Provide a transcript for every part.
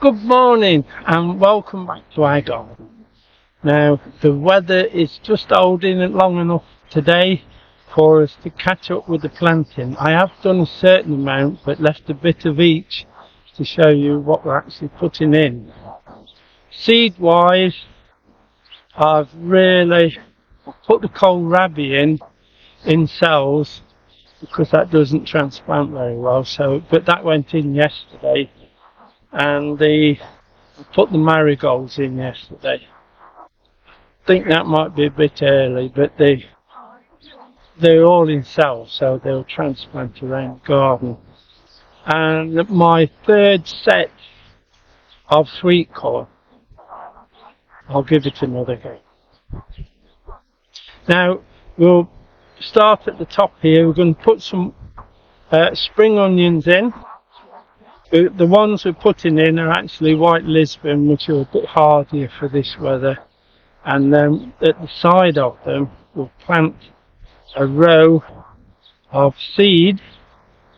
Good morning and welcome back to our garden. Now the weather is just holding it long enough today for us to catch up with the planting. I have done a certain amount but left a bit of each to show you what we're actually putting in. Seed wise, I've really put the kohlrabi in cells because that doesn't transplant very well, but that went in yesterday, and put the marigolds in yesterday. I think that might be a bit early, but they're all in cells, so they'll transplant around the garden. And my third set of sweet corn, I'll give it another go. Now we'll start at the top here. We're going to put some spring onions in. The ones we're putting in are actually White Lisbon, which are a bit hardier for this weather. And then at the side of them we'll plant a row of seeds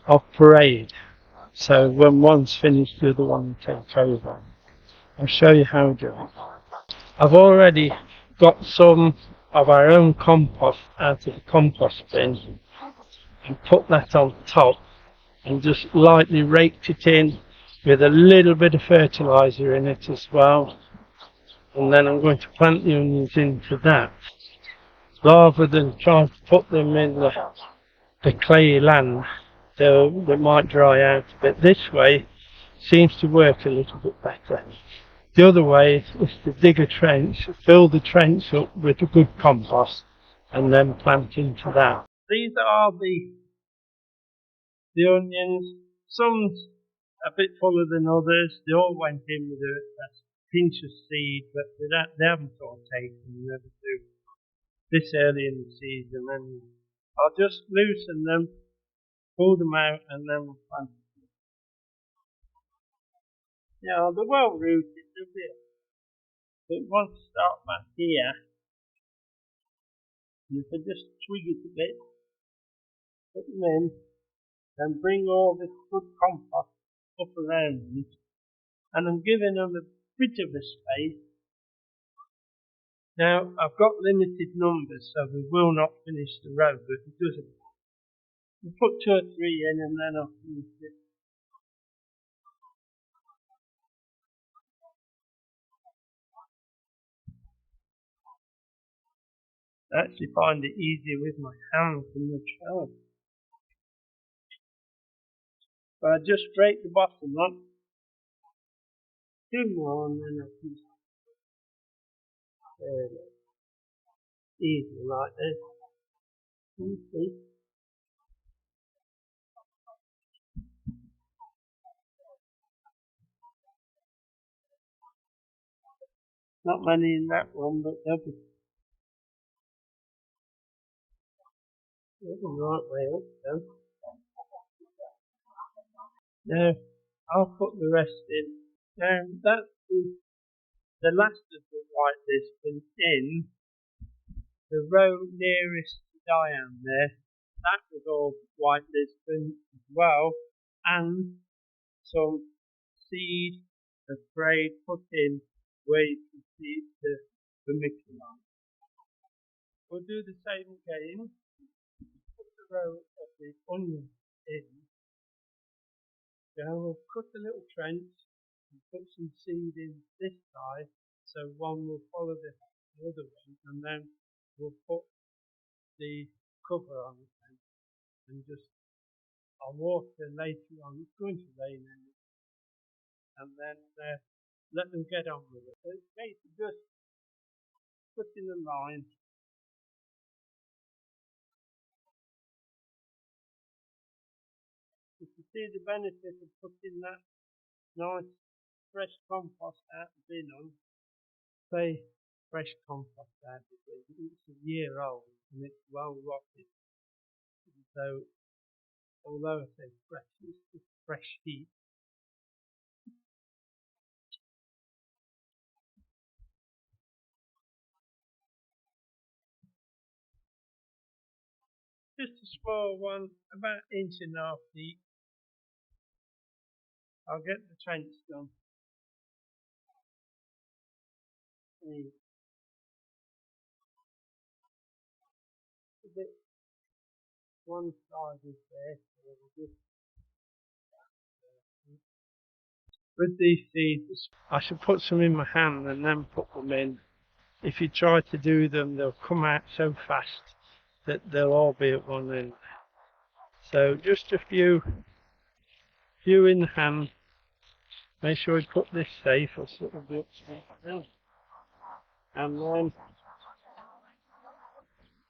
of parade. So when one's finished, the other one will take over. I'll show you how to do it. I've already got some of our own compost out of the compost bin and put that on top and just lightly raked it in with a little bit of fertiliser in it as well. And then I'm going to plant the onions into that rather than trying to put them in the clayey land. They might dry out a bit. This way seems to work a little bit better. The other way is to dig a trench, fill the trench up with a good compost and then plant into that. These are the onions. Some's a bit fuller than others. They all went in with a pinch of seed, but they haven't all taken, they never do this early in the season. And I'll just loosen them, pull them out, and then we'll plant them. Yeah, they're well rooted, they're bit. But once I start back here, and if I just twig it a bit, put them in, and bring all this good compost up around them, and I'm giving them a bit of a space. Now I've got limited numbers, so we will not finish the row, but it doesn't. We'll put 2 or 3 in and then I'll finish it. I actually find it easier with my hands than the trowel. But I just break the bottom up, 2 more, and then I'll finish it. There we go. Easy like this. You see? Not many in that one, but there'll be the right way up though. Now I'll put the rest in. Now that's the last of the White Lisbon in the row nearest to Diane there. That was all White Lisbon as well, and some seed of braid put in where you can see the mixing on. We'll do the same again. Put the row of the onions in. Now we'll cut a little trench and put some seed in this side, so one will follow the other one, and then we'll put the cover on the fence and just I'll water later on. It's going to rain anyway, and then let them get on with it. So it's basically just putting a line. You can see the benefit of putting that nice fresh compost out the bin on. Say fresh compost out the bin. It's a year old and it's well rotted. So although I say fresh, it's just fresh heat. Just a small one, about 1.5 inches deep. I'll get the trench done. the a bit one-sided there, so we'll just with these seeds, I should put some in my hand and then put them in. If you try to do them, they'll come out so fast that they'll all be at one end. So just a few in the hand. Make sure you put this safe or it'll be upside down. And then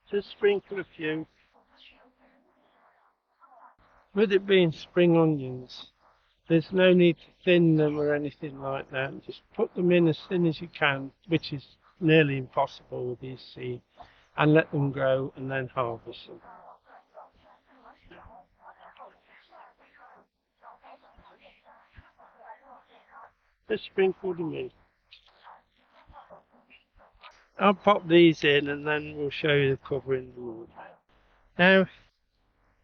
just sprinkle a few. With it being spring onions, there's no need to thin them or anything like that. Just put them in as thin as you can, which is nearly impossible with these seeds, and let them grow and then harvest them. Just sprinkle them in. I'll pop these in and then we'll show you the covering. Now,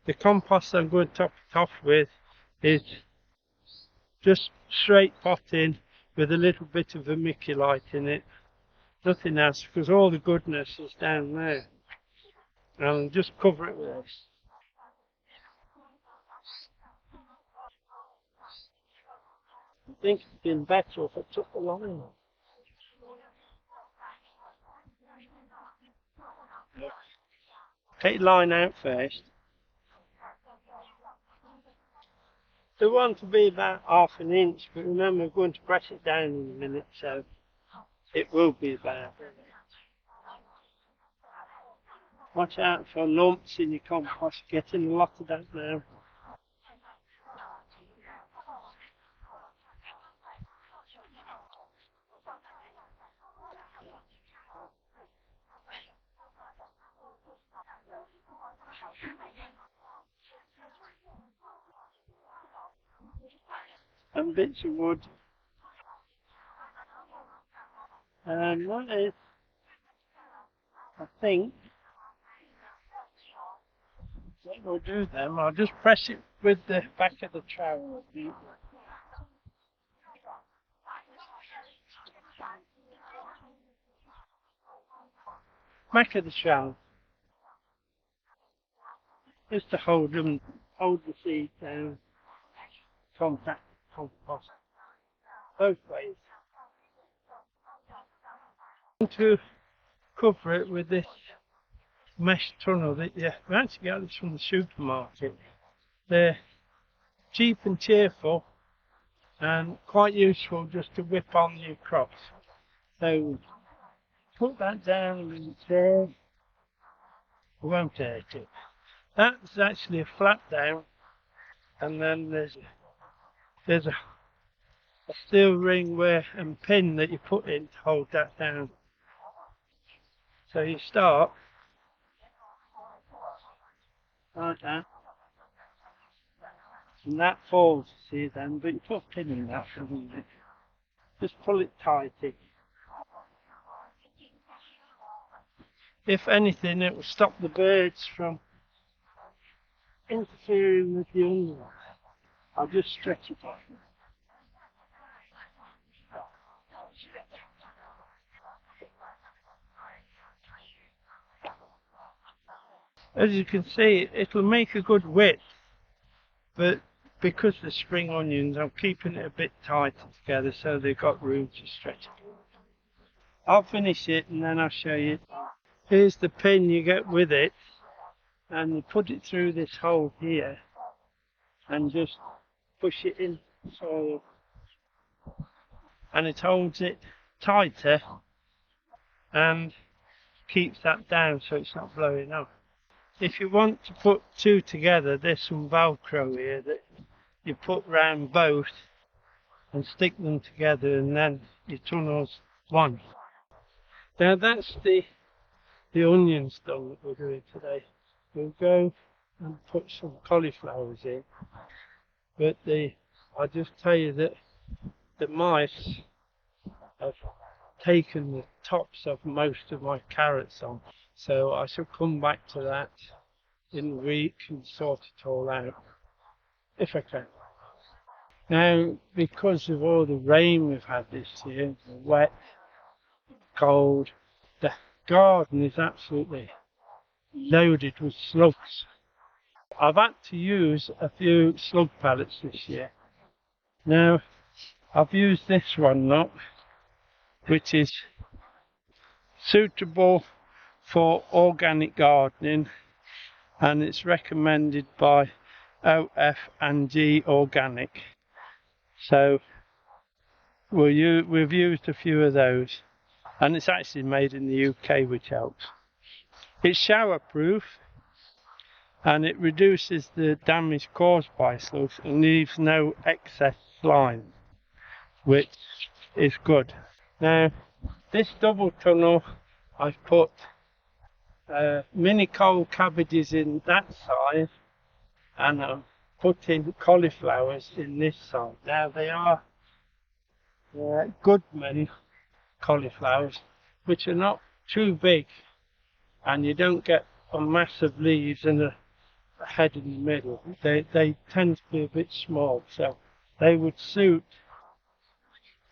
the compost I'm going to top it off with is just straight potting with a little bit of vermiculite in it. Nothing else, because all the goodness is down there. And I'll just cover it with this. I think it'd been better if I took the line off. Take the line out first. They want to be about half an inch, but remember we're going to press it down in a minute, so it will be about. Watch out for lumps in your compost, getting a lot of that now. And bits of wood. And that is, I think, what we'll do then, I'll just press it with the back of the trowel. Back of the trowel. Just to hold them, hold the seed down. Contact compost. Both ways. I'm going to cover it with this mesh tunnel that you actually get this from the supermarket. They're cheap and cheerful and quite useful just to whip on your crops. So put that down in there. It won't hurt it. That's actually a flap down, and then there's a steel ring and pin that you put in to hold that down. So you start like that, and that falls, see then, but you put a pin in that, doesn't it? Just pull it tighty. If anything, it will stop the birds from interfering with the onions. I'll just stretch it off. As you can see, it'll make a good width, but because the spring onions, I'm keeping it a bit tighter together so they've got room to stretch it. I'll finish it and then I'll show you. Here's the pin you get with it, and you put it through this hole here and just push it in the soil, and it holds it tighter and keeps that down so it's not blowing up. If you want to put two together, there's some Velcro here that you put round both and stick them together, and then your tunnel's one. Now that's the onions done that we're doing today. We'll go and put some cauliflowers in, but I'll just tell you that the mice have taken the tops of most of my carrots on, so I shall come back to that in a week and sort it all out, if I can. Now, because of all the rain we've had this year, the wet, cold. The garden is absolutely loaded with slugs. I've had to use a few slug pellets this year. Now, I've used this one lot, which is suitable for organic gardening, and it's recommended by OF&G Organic. So we've used a few of those, and it's actually made in the UK, which helps. It's shower proof, and it reduces the damage caused by slugs and leaves no excess slime, which is good. Now, this double tunnel, I've put Minicole cabbages in that side, and I'm putting cauliflowers in this side. Now, they are Goodman cauliflowers, which are not too big, and you don't get a mass of leaves and a head in the middle. They tend to be a bit small, so they would suit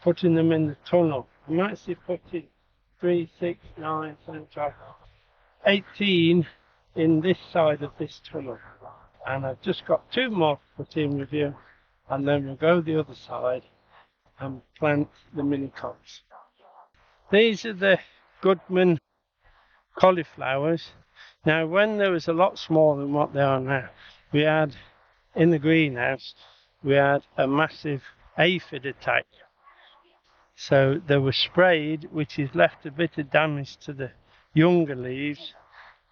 putting them in the tunnel. I'm actually putting 3, 6, 9, 10, 12, 18 in this side of this tunnel, and I've just got 2 more to put in with you, and then we'll go the other side and plant the minicoles. These are the Goodman cauliflowers. Now, when they was a lot smaller than what they are now, we had, in the greenhouse, we had a massive aphid attack. So they were sprayed, which has left a bit of damage to the younger leaves,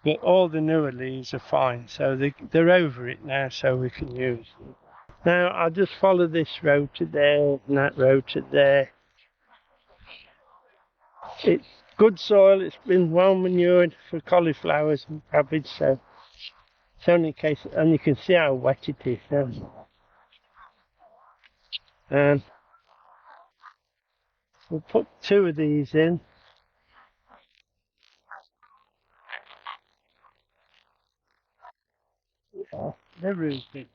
but all the newer leaves are fine. So they're over it now, so we can use them. Now, I'll just follow this road to there and that road to there. It's good soil, it's been well manured for cauliflowers and cabbage, so it's only a case, and you can see how wet it is now. And we'll put 2 of these in. They're rooted.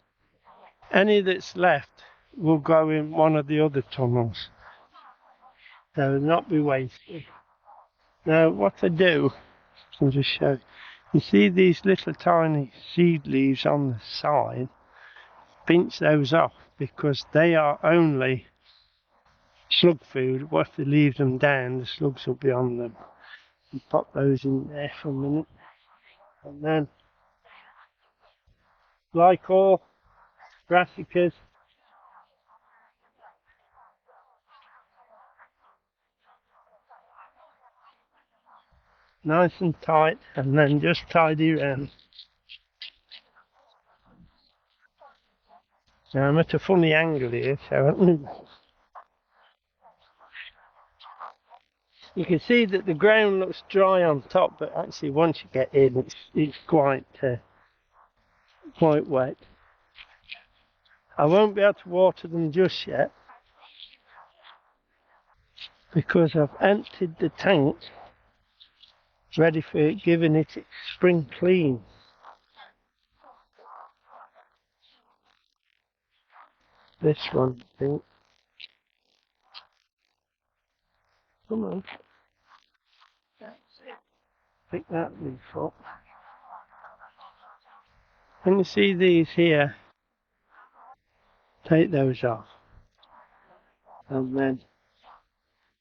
Any that's left will go in one of the other tunnels, so not be wasted. Now, what I do, I'll just show you see these little tiny seed leaves on the side, pinch those off because they are only slug food. What if they leave them down, the slugs will be on them. And pop those in there for a minute, and then, like all brassicas, nice and tight, and then just tidy around. Now, I'm at a funny angle here, so you can see that the ground looks dry on top, but actually once you get in, it's quite wet. I won't be able to water them just yet because I've emptied the tank ready for it, giving it its spring clean. This one, I think. Come on. That's it. Pick that leaf up. Can you see these here? Take those off. And then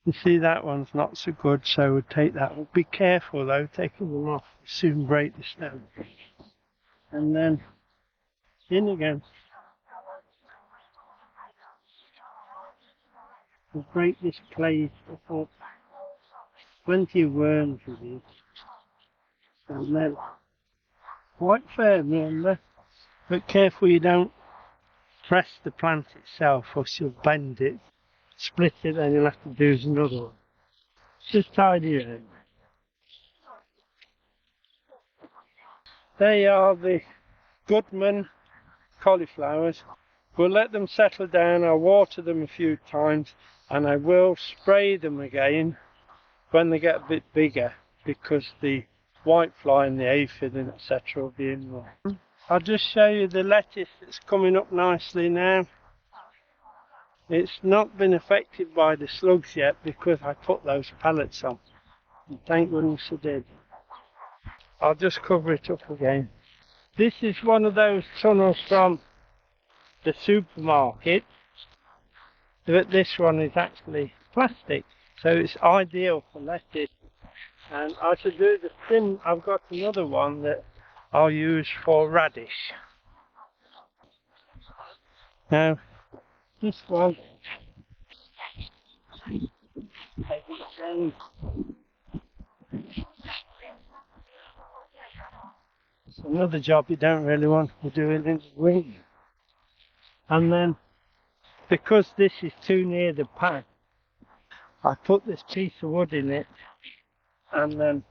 you see that one's not so good, so we'll take that one. Be careful though, taking them off. We'll soon break the stone. And then in again. We'll break this clay up. Plenty of worms with these. And then quite firm, remember, but careful you don't press the plant itself or you'll bend it, split it, then you'll have to do another one. Just tidy it in. They are the Goodman cauliflowers. We'll let them settle down, I'll water them a few times, and I will spray them again when they get a bit bigger, because the whitefly and the aphid and etc. will be in there. I'll just show you the lettuce that's coming up nicely now. It's not been affected by the slugs yet because I put those pellets on. Thank goodness I did. I'll just cover it up again. This is one of those tunnels from the supermarket, but this one is actually plastic, so it's ideal for lettuce. And I should do the same. I've got another one that I'll use for radish. Now, this one, it's another job you don't really want to do it in the wind. And then, because this is too near the pan, I put this piece of wood in it and then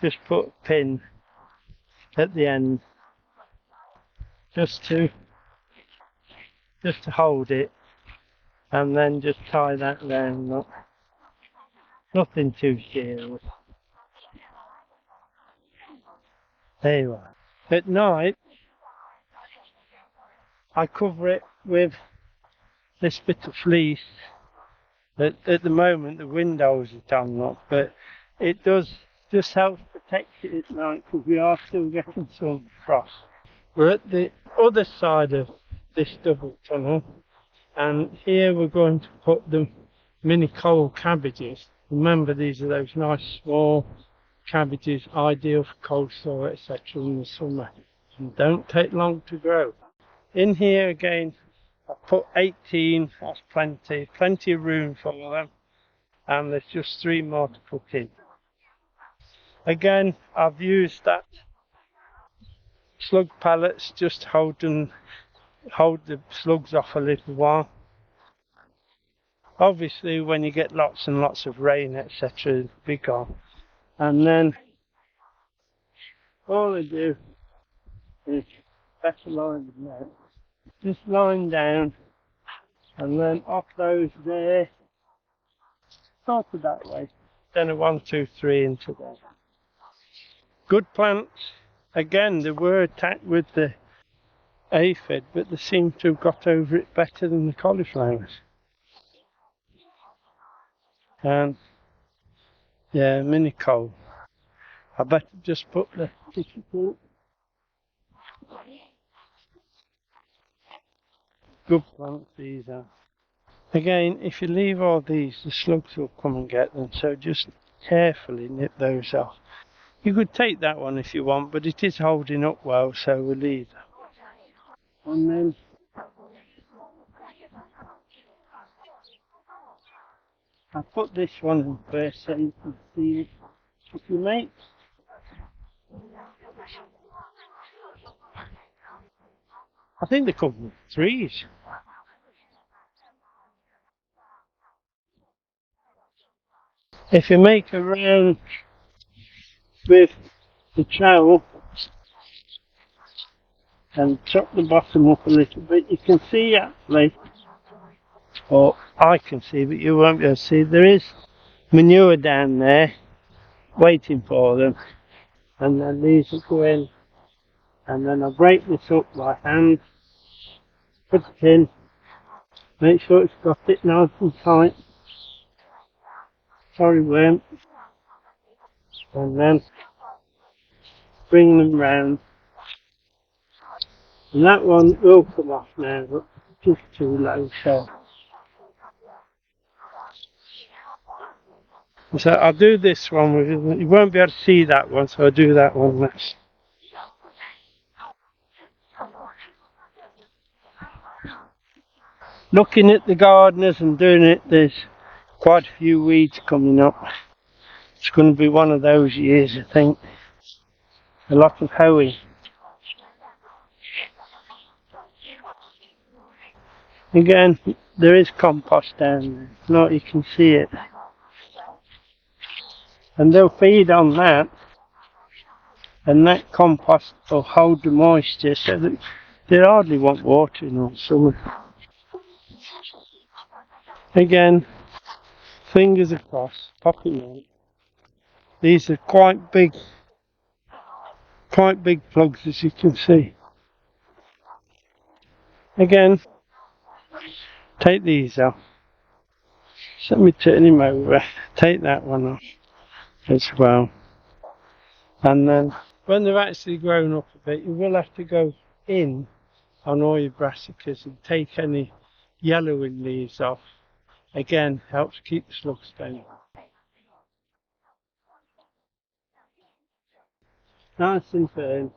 just put a pin at the end just to hold it, and then just tie that round. Nothing too serious. There you are. At night I cover it with this bit of fleece. At the moment the windows are done up, but it does just help protect it at night because we are still getting some frost. We're at the other side of this double tunnel, and here we're going to put the Minicole cabbages. Remember, these are those nice small cabbages, ideal for coleslaw, etc. in the summer, and don't take long to grow. In here again I put 18, that's plenty of room for them, and there's just 3 more to put in. Again, I've used that slug pallets just to hold the slugs off a little while. Obviously when you get lots and lots of rain, etc., it'll be gone. And then all I do is better line them out. Just line down, and then off those there, sort of that way. Then a 1, 2, 3 into there. Good plants. Again, they were attacked with the aphid, but they seem to have got over it better than the cauliflowers. And yeah, Minicole. I better just put the tissue in. Good plants these are. Again, if you leave all these, the slugs will come and get them, so just carefully nip those off. You could take that one if you want, but it is holding up well, so we'll leave that. And then I put this one in first so you can see it. If you make I think they come with 3s. If you make a round with the trowel and chop the bottom up a little bit, you can see actually, or I can see, but you won't be able to see, there is manure down there waiting for them, and then these will go in, and then I break this up by hand, put it in, make sure it's got it nice and tight, sorry worm, and then bring them round. And that one will come off now, but just too low, so I'll do this one with you. You won't be able to see that one, so I'll do that one next. Looking at the gardeners and doing it, there's quite a few weeds coming up. It's going to be one of those years, I think. A lot of hoeing. Again, there is compost down there. No, you can see it. And they'll feed on that. And that compost will hold the moisture so that they hardly want watering all summer. Again, fingers across, popping in. These are quite big plugs, as you can see. Again, take these off. So let me turn him over. Take that one off. as well. And then when they've actually grown up a bit, you will have to go in on all your brassicas and take any yellowing leaves off. Again, helps keep the slugs down. Nice and firm.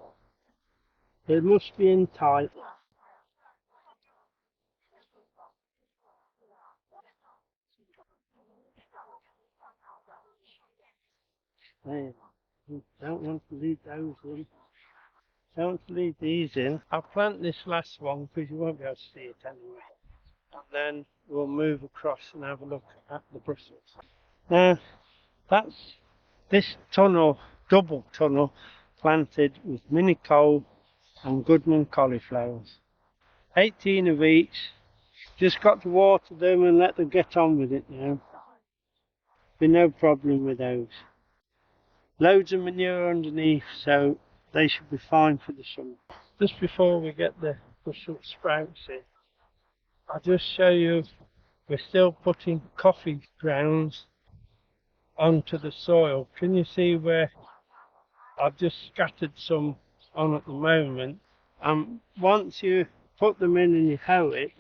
It must be in tight. There. Don't want to leave those in. Don't leave these in. I'll plant this last one because you won't be able to see it anyway. And then we'll move across and have a look at the Brussels. Now, that's this tunnel, double tunnel, planted with Minicole and Goodman cauliflowers. 18 of each. Just got to water them and let them get on with it now. Be no problem with those. Loads of manure underneath, so they should be fine for the summer. Just before we get the Brussel sprouts in, I'll just show you we're still putting coffee grounds onto the soil. Can you see where I've just scattered some on at the moment? Once you put them in and you hoe it,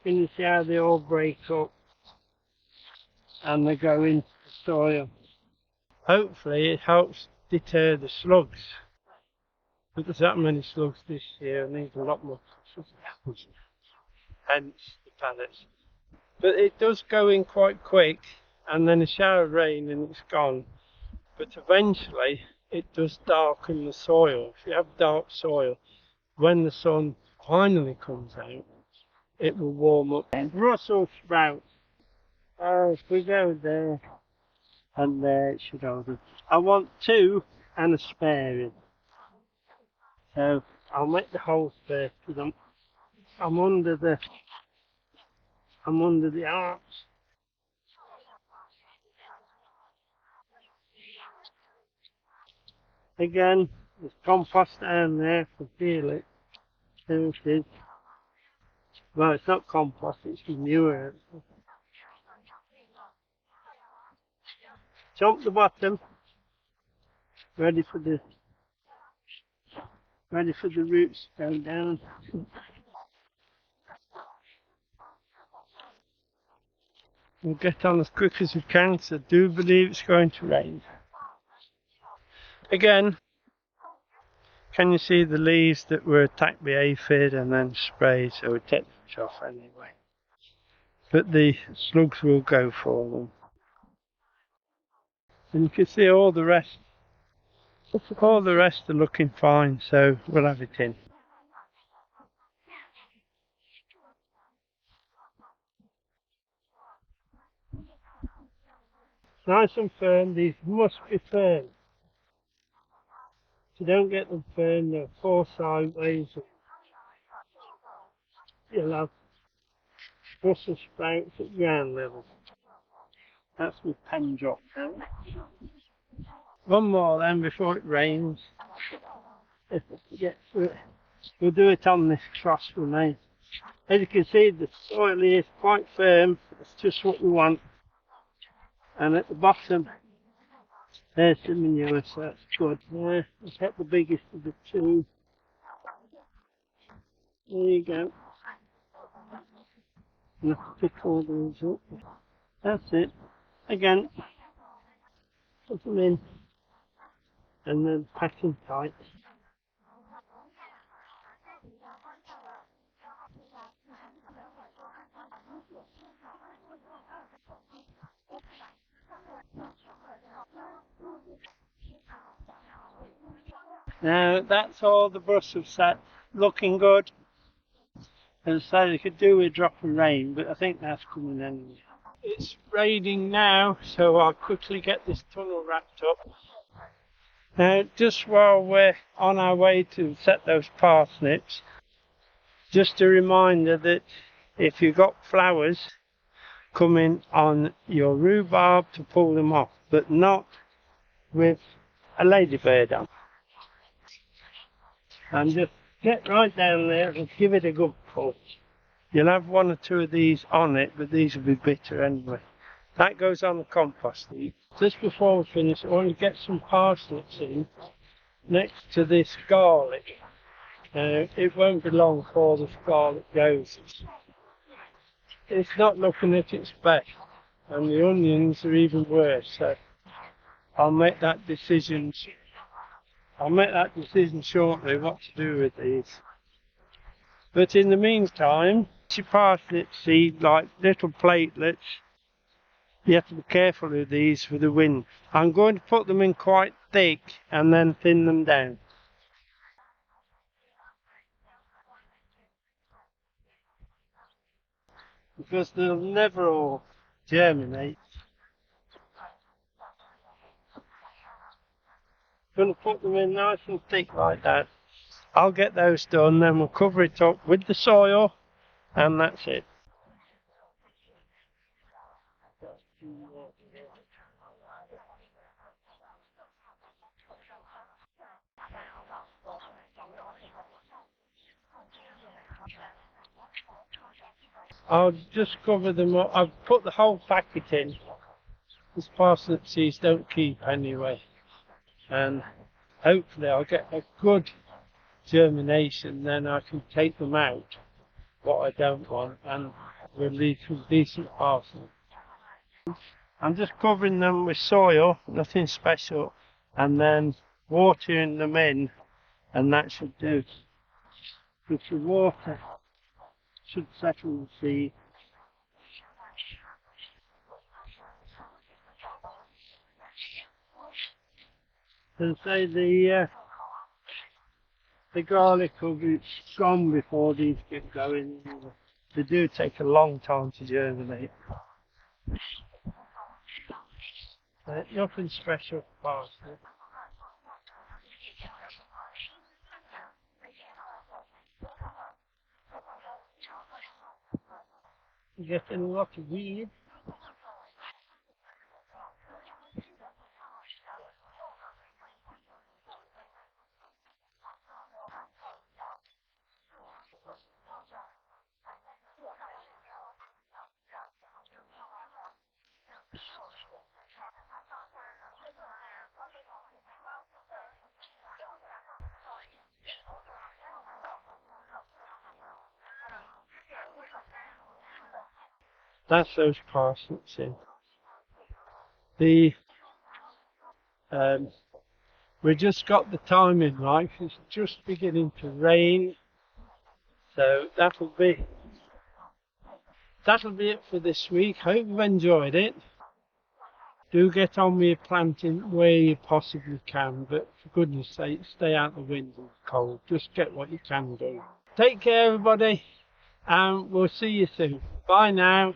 can you see how they all break up and they go into the soil? Hopefully it helps deter the slugs. But there's that many slugs this year, and there's a lot more slugs. Hence the pallets. But it does go in quite quick, and then a shower of rain and it's gone. But eventually it does darken the soil. If you have dark soil, when the sun finally comes out, it will warm up. Brussel sprouts. If we go there and there, it should hold it. I want 2 and a spare in. So I'll make the holes first because I'm under the arch. Again, there's compost down there, I can feel it. There it is. Well, it's not compost, it's manure. Jump the bottom, ready for the roots to go down. We'll get on as quick as we can, so I do believe it's going to rain. Again, can you see the leaves that were attacked by aphid and then sprayed, so we take them off anyway. But the slugs will go for them. And you can see all the rest are looking fine, so we'll have it in. Nice and firm, these must be firm. If you don't get them firm, they'll fall sideways. You'll have Brussel sprouts at ground level. That's my pen drop now. One more then before it rains. If we get through it. We'll do it on this cross we made. As you can see, the soil is quite firm. It's just what we want. And at the bottom, there's the manure, so that's good. There, I'll take the biggest of the 2. There you go. And I'll pick all those up. That's it. Again, put them in and then pack them tight. Now that's all the Brussels set, looking good. As I said, you could do with a drop of rain, but I think that's coming anyway. It's raining now, so I'll quickly get this tunnel wrapped up. Now, just while we're on our way to set those parsnips, just a reminder that if you've got flowers coming on your rhubarb, to pull them off, but not with a ladybird on. And just get right down there and give it a good pull. You'll have 1 or 2 of these on it, but these will be bitter anyway. That goes on the compost heap. Just before we finish, I want to get some parsnips in next to this garlic. It won't be long before this garlic goes. It's not looking at its best, and the onions are even worse, so I'll make that decision shortly what to do with these. But in the meantime, your parsnip seed like little platelets. You have to be careful with these with the wind. I'm going to put them in quite thick and then thin them down. Because they'll never all germinate. Going to put them in nice and thick like that. I'll get those done, then we'll cover it up with the soil, and that's it. I'll just cover them up. I've put the whole packet in. These parsnip seeds don't keep anyway. And hopefully I'll get a good germination, then I can take them out, what I don't want, and release some decent parsnips. I'm just covering them with soil, nothing special, and then watering them in, and that should do. With the water should settle the seed. And say the garlic will be gone before these get going. They do take a long time to germinate. Nothing special for parsnip. You're getting a lot of weed. That's those parsnips in. We just got the timing right. It's just beginning to rain, so that'll be it for this week. Hope you've enjoyed it. Do get on with your planting where you possibly can, but for goodness sake, stay out the wind and cold. Just get what you can do. Take care, everybody, and we'll see you soon. Bye now.